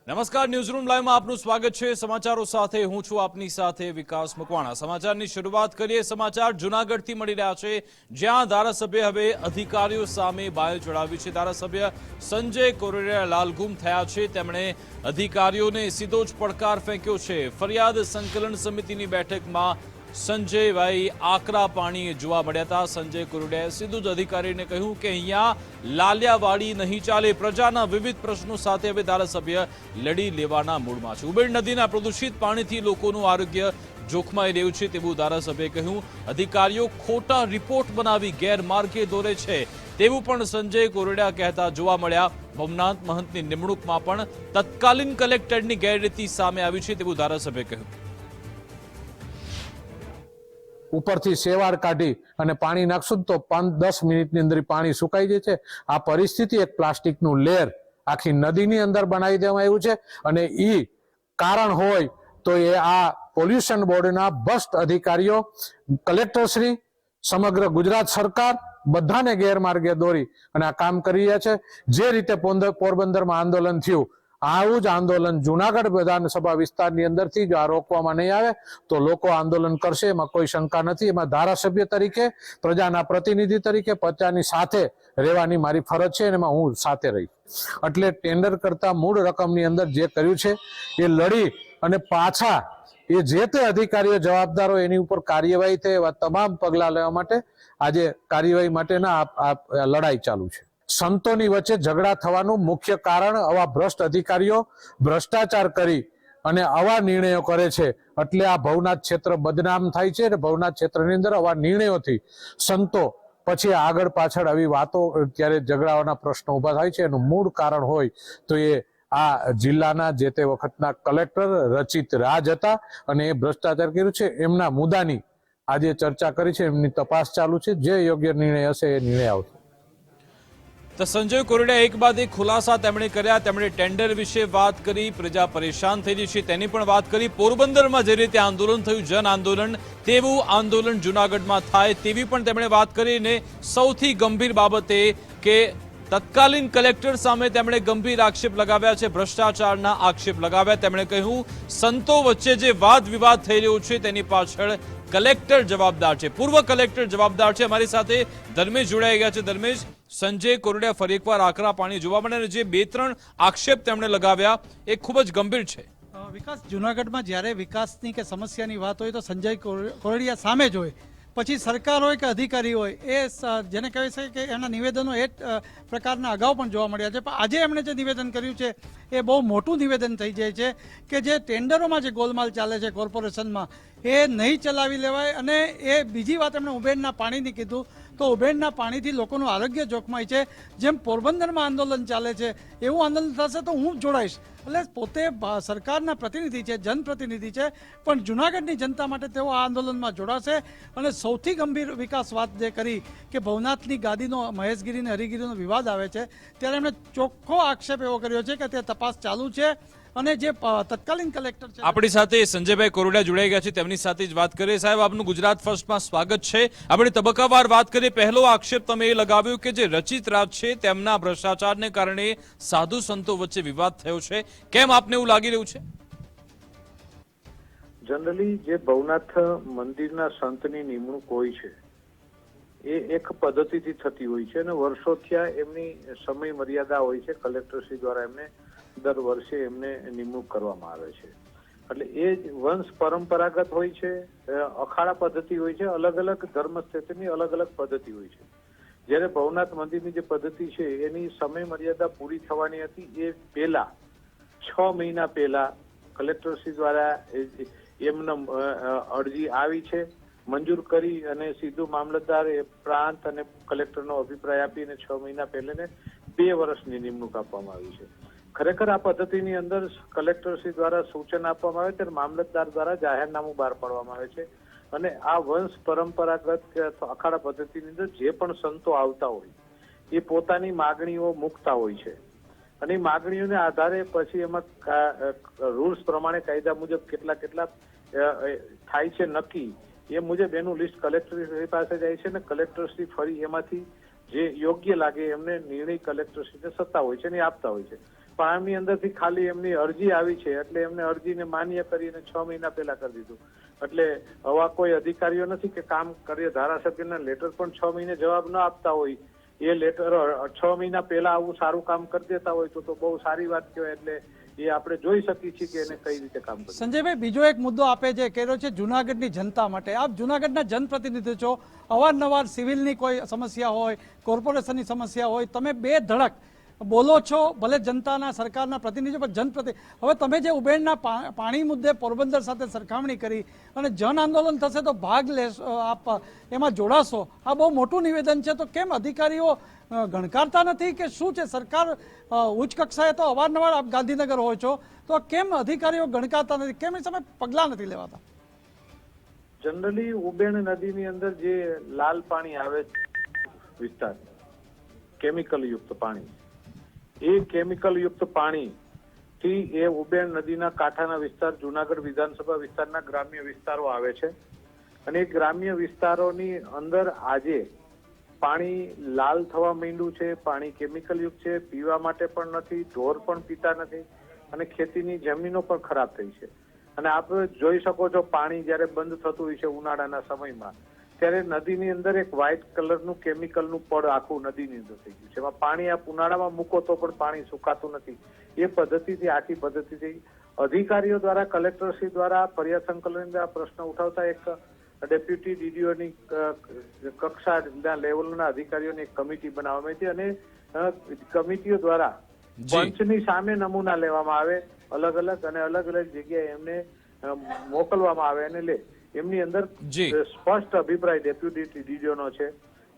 નમસ્કાર, ન્યૂઝરૂમ લાઈવમાં આપનું સ્વાગત છે। સમાચારો સાથે હું છું આપની સાથે વિકાસ મકવાણા। સમાચારની શરૂઆત કરીએ। સમાચાર જૂનાગઢથી મળી રહ્યા છે, જ્યાં ધારાસભ્ય હવે અધિકારીઓ સામે બાયો ચડાવી છે। ધારાસભ્ય સંજય કોરડિયા લાલઘુમ થયા છે। તેમણે અધિકારીઓને સીધો જ પડકાર ફેંક્યો છે। ફરિયાદ સંકલન સમિતિની બેઠકમાં સંજયભાઈ આકરા પાણીએ જોવા મળ્યા હતા। સંજય કોરડિયાએ સીધું જ અધિકારીને કહ્યું કે અહીંયા લાલિયાવાડી નહીં ચાલે। પ્રજાના વિવિધ પ્રશ્નો સાથે હવે ધારાસભ્ય લડી લેવાના મૂડમાં છે। ઉબેડ નદીના પ્રદૂષિત પાણીથી લોકોનું આરોગ્ય જોખમાઈ રહ્યું છે તેવું ધારાસભ્યએ કહ્યું। અધિકારીઓ ખોટા રિપોર્ટ બનાવી ગેરમાર્ગે દોરે છે તેવું પણ સંજય કોરડિયા કહેતા જોવા મળ્યા। ભવનાથ મહંતની નિમણૂકમાં પણ તત્કાલીન કલેક્ટરની ગેરરીતિ સામે આવી છે તેવું ધારાસભ્યએ કહ્યું। ઉપરથી સેવાળ કાઢી અને પાણી નાખશું તો 5-10 મિનિટની અંદર પાણી સુકાઈ જાય છે। આ પરિસ્થિતિ એક પ્લાસ્ટિકનું લેયર આખી નદીની અંદર બનાવી દેવામાં આવ્યું છે અને ઈ કારણ હોય તો એ આ પોલ્યુશન બોર્ડના ભ્રષ્ટ અધિકારીઓ, કલેક્ટરશ્રી, સમગ્ર ગુજરાત સરકાર બધાને ગેરમાર્ગે દોરી અને આ કામ કરી રહ્યા છે। જે રીતે પોરબંદરમાં આંદોલન થયું, આવું જ આંદોલન જૂનાગઢ વિધાનસભા વિસ્તારની અંદરથી જો આ રોકવામાં નહીં આવે તો લોકો આંદોલન કરશે, એમાં કોઈ શંકા નથી। એમાં ધારાસભ્ય તરીકે, પ્રજાના પ્રતિનિધિ તરીકે પ્રજાની સાથે રહેવાની મારી ફરજ છે અને એમાં હું સાથે રહીશ। એટલે ટેન્ડર કરતા મૂળ રકમની અંદર જે કર્યું છે એ લડી અને પાછા એ જે તે અધિકારીઓ જવાબદારો એની ઉપર કાર્યવાહી થાય એવા તમામ પગલા લેવા માટે આજે કાર્યવાહી માટેના આ લડાઈ ચાલુ છે। સંતોની વચ્ચે ઝઘડા થવાનું મુખ્ય કારણ આવા ભ્રષ્ટ અધિકારીઓ ભ્રષ્ટાચાર કરી અને આવા નિર્ણયો કરે છે, એટલે આ ભવનાથ ક્ષેત્ર બદનામ થાય છે અને ભવનાથ ક્ષેત્રની અંદર આવા નિર્ણયોથી સંતો પછી આગળ પાછળ આવી વાતો ત્યારે ઝઘડાઓના પ્રશ્નો ઉભા થાય છે। એનું મૂળ કારણ હોય તો એ આ જિલ્લાના જે તે વખતના કલેક્ટર રચિત રાજ હતા અને એ ભ્રષ્ટાચાર કર્યું છે। એમના મુદ્દાની આજે ચર્ચા કરી છે, એમની તપાસ ચાલુ છે। જે યોગ્ય નિર્ણય હશે એ નિર્ણય આવશે। તો સંજય કોરડિયા એક બાદ એક ખુલાસા તેમણે કર્યા। તેમણે ટેન્ડર વિશે વાત કરી, પ્રજા પરેશાન થઈ રહી છે તેની પણ વાત કરી। પોરબંદરમાં જે રીતે આંદોલન થયું, જન આંદોલન, તેવું આંદોલન જૂનાગઢમાં થાય તેવી પણ તેમણે વાત કરી। ને સૌથી ગંભીર બાબતે કે તત્કાલીન કલેક્ટર સામે તેમણે ગંભીર આક્ષેપ લગાવ્યા છે, ભ્રષ્ટાચારના આક્ષેપ લગાવ્યા। તેમણે કહ્યું સંતો વચ્ચે જે વાદ વિવાદ થઈ રહ્યો છે તેની પાછળ કલેક્ટર જવાબદાર છે, પૂર્વ કલેક્ટર જવાબદાર છે। અમારી સાથે ધર્મેશ જોડાઈ ગયા છે। ધર્મેશ, સંજય કોરડિયા ફરી એકવાર આકરા પાણી જોવા મળે અને જે 2-3 આક્ષેપ તેમણે લગાવ્યા એ ખૂબ જ ગંભીર છે। વિકાસ, જૂનાગઢમાં જ્યારે વિકાસની કે સમસ્યાની વાત હોય તો સંજય કોરડિયા સામે જ હોય, પછી સરકાર હોય કે અધિકારી હોય, એ જેને કહે છે કે એના નિવેદનો એ પ્રકારના અગાઉ પણ જોવા મળ્યા છે। પણ આજે એમણે જે નિવેદન કર્યું છે એ બહુ મોટું નિવેદન થઈ જાય છે કે જે ટેન્ડરોમાં જે ગોલમાલ ચાલે છે કોર્પોરેશનમાં એ નહીં ચલાવી લેવાય। અને એ બીજી વાત એમણે ઉબેડના પાણીની કીધું તો ઉબેડના પાણીથી લોકોનું આરોગ્ય જોખમાય છે। જેમ પોરબંદરમાં આંદોલન ચાલે છે એવું આંદોલન થશે તો હું જોડાઈશ। એટલે પોતે સરકારના પ્રતિનિધિ છે, જનપ્રતિનિધિ છે, પણ જૂનાગઢની જનતા માટે તેઓ આ આંદોલનમાં જોડાશે। અને સૌથી ગંભીર વિકાસ વાત જે કરી કે ભવનાથની ગાદીનો, મહેશગીરી અને હરિગીરીનો વિવાદ આવે છે ત્યારે એમણે ચોખ્ખો આક્ષેપ એવો કર્યો છે કે તે તપાસ ચાલુ છે અને જે તત્કાલીન કલેક્ટર છે। આપણી સાથે સંજયભાઈ કોરડિયા જોડાઈ ગયા છે, તેમની સાથે જ વાત કરીએ। સાહેબ, આપનું ગુજરાત ફર્સ્ટમાં સ્વાગત છે। આપણે તબક્કાવાર વાત કરીએ। પહેલો આક્ષેપ તમે એ લગાવ્યો કે જે રચિત રાજ છે તેમના ભ્રષ્ટાચારને કારણે સાધુ સંતો વચ્ચે વિવાદ થયો છે। કેમ આપને એવું લાગી રહ્યું છે? જનરલી જે ભવનાથ મંદિરના સંતની નિમણૂક હોય છે એ એક પદ્ધતિથી થતી હોય છે અને વર્ષો થયા એમની સમય મર્યાદા હોય છે। કલેક્ટરશ્રી દ્વારા એમને દર વર્ષે એમને નિમણૂક કરવામાં આવે છે, એટલે એ વંશ પરંપરાગત હોય છે, અખાડા પદ્ધતિ હોય છે। અલગ અલગ ધર્મ ક્ષેત્રની અલગ અલગ પદ્ધતિ હોય છે। જ્યારે ભવનાથ મંદિરની જે પદ્ધતિ છે એની સમય મર્યાદા પૂરી થવાની હતી એ પહેલા 6 મહિના પહેલા કલેક્ટરશ્રી દ્વારા એમને અરજી આવી છે, મંજૂર કરી અને સીધું મામલતદાર પ્રાંત અને કલેક્ટરનો અભિપ્રાય આપીને 6 મહિના પહેલાને 2 વર્ષની નિમણૂક આપવામાં આવી છે। ખરેખર આ પદ્ધતિની અંદર કલેક્ટરશ્રી દ્વારા સૂચન આપવામાં આવે ત્યારે મામલતદાર દ્વારા જાહેરનામું બહાર પાડવામાં આવે છે અને આ વંશ પરંપરાગત અખાડા પદ્ધતિની અંદર જે પણ સંતો આવતા હોય એ પોતાની માગણીઓ મૂકતા હોય છે અને એ માગણીઓને આધારે પછી એમાં રૂલ્સ પ્રમાણે કાયદા મુજબ કેટલા થાય છે નક્કી, એ મુજબ એનું લિસ્ટ કલેક્ટરશ્રી પાસે જાય છે અને કલેક્ટરશ્રી ફરી એમાંથી જે યોગ્ય લાગે એમને નિર્ણય કલેક્ટરશ્રીને સત્તા હોય છે અને આપતા હોય છે। ફાર્મની અંદરથી ખાલી એમની અરજી આવી છે એટલે એમને અરજીને માન્ય કરીને 6 મહિના પહેલા કરી દીધું. એટલે આવા કોઈ અધિકારીઓ નથી કે કામ કરીએ ધારાસભ્યના લેટર પણ 6 મહિને જવાબ ન આપતા હોય, એ લેટર 6 મહિના પહેલા આવું સારું કામ કરી દેતા હોય તો બહુ સારી વાત કહેવાય. એટલે એ આપણે જોઈ શકીએ છીએ કે એને કઈ રીતે કામ કરવું. સંજયભાઈ, બીજો એક મુદ્દો આપે જે કર્યો છે જુનાગઢની જનતા માટે. આપ જુનાગઢના જનપ્રતિનિધિ છો, અવારનવાર સિવિલની કોઈ સમસ્યા હોય, કોર્પોરેશનની સમસ્યા હોય, તમે બે ધડક બોલો છો, ભલે જનતાના સરકારના પ્રતિનિધિ પણ જનપ્રતિનિધિ. હવે તમે જે ઉબેણના પાણી મુદ્દે પોરબંદર સાથે સરખામણી કરી અને જન આંદોલન થશે તો ભાગ લેશો, આપ એમાં જોડાશો, આ બહુ મોટું નિવેદન છે. તો કેમ અધિકારીઓ ગણકારતા નથી કે શું છે? સરકાર ઉચ્ચ કક્ષાએ તો અવારનવાર આપ ગાંધીનગર હોય છો, તો કેમ અધિકારીઓ ગણકારતા નથી? કેમ એ સમય પગલાં નથી લેવાતા? જનરલી ઉબેણ નદીની અંદર જે લાલ પાણી આવે છે વિસ્તાર, કેમિકલ યુક્ત પાણી, એ કેમિકલ યુક્ત પાણી થી એ ઉબેણ નદીના કાંઠાના વિસ્તાર, જુનાગઢ વિધાનસભા વિસ્તારના ગ્રામ્ય વિસ્તારો આવે છે. અને એ ગ્રામ્ય વિસ્તારોની અંદર આજે પાણી લાલ થવા માંડ્યું છે. પાણી કેમિકલ યુક્ત છે, પીવા માટે પણ નથી, ઢોર પણ પીતા નથી અને ખેતીની જમીનો પણ ખરાબ થઈ છે. અને આપ જોઈ શકો છો પાણી જયારે બંધ થતું હોય છે ઉનાળાના સમયમાં, ત્યારે નદીની અંદર એક વ્હાઇટ કલરનું કેમિકલનું પડ આખું નદીની અંદર થઈ ગયું છે. એમાં પાણી આપ ઉનાળામાં મૂકો તો પણ પાણી સુકાતું નથી. એ પદ્ધતિથી, આખી પદ્ધતિથી અધિકારીઓ દ્વારા, કલેક્ટરશ્રી દ્વારા ફરિયાદ સંકલન દ્વારા પ્રશ્ન ઉઠાવતા એક ડેપ્યુટી ડીડીઓની કક્ષાના લેવલના અધિકારીઓની એક કમિટી બનાવવામાં આવી હતી અને કમિટીઓ દ્વારા પંચની સામે નમૂના લેવામાં આવે અલગ અલગ અને અલગ અલગ જગ્યાએ એમને મોકલવામાં આવે અને લે. એમની અંદર સ્પષ્ટ અભિપ્રાય ડેપ્યુટી ડીડીઓનો છે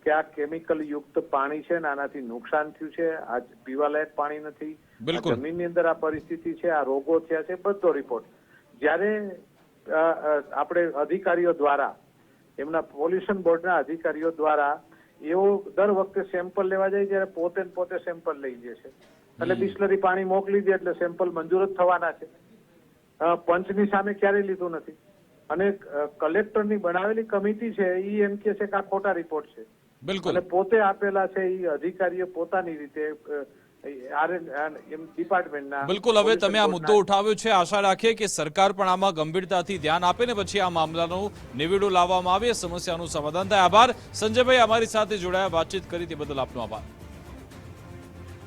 કે આ કેમિકલ યુક્ત પાણી છે, આનાથી નુકસાન થયું છે, આ પીવાલાયક પાણી નથી, જમીનની અંદર આ પરિસ્થિતિ છે, આ રોગો થયા છે, બધો રિપોર્ટ જ્યારે આપણે અધિકારીઓ દ્વારા, એમના પોલ્યુશન બોર્ડના અધિકારીઓ દ્વારા એવો દર વખતે સેમ્પલ લેવા જાય ત્યારે પોતે સેમ્પલ લઈ જાય છે. એટલે બિસ્લરી પાણી મોકલી દે એટલે સેમ્પલ મંજૂર જ થવાના છે. પંચની સામે ક્યારેય લીધું નથી. અને કલેક્ટરની બનાવેલી કમિટી છે એ એમ કે છે કે આ ખોટા રિપોર્ટ છે. અને પોતે આપેલા છે એ અધિકારીઓ પોતાની રીતે ડિપાર્ટમેન્ટના. બિલકુલ. હવે તમે આ મુદ્દો ઉઠાવ્યો છે, આશા રાખીએ કે સરકાર પણ આમાં ગંભીરતાથી ધ્યાન આપે ને પછી આ મામલાનો નિવેડો લાવવામાં આવે, સમસ્યાનું સમાધાન થાય. આભાર સંજયભાઈ, અમારી સાથે જોડાયા, વાતચીત કરી તે બદલ આપનો આભાર.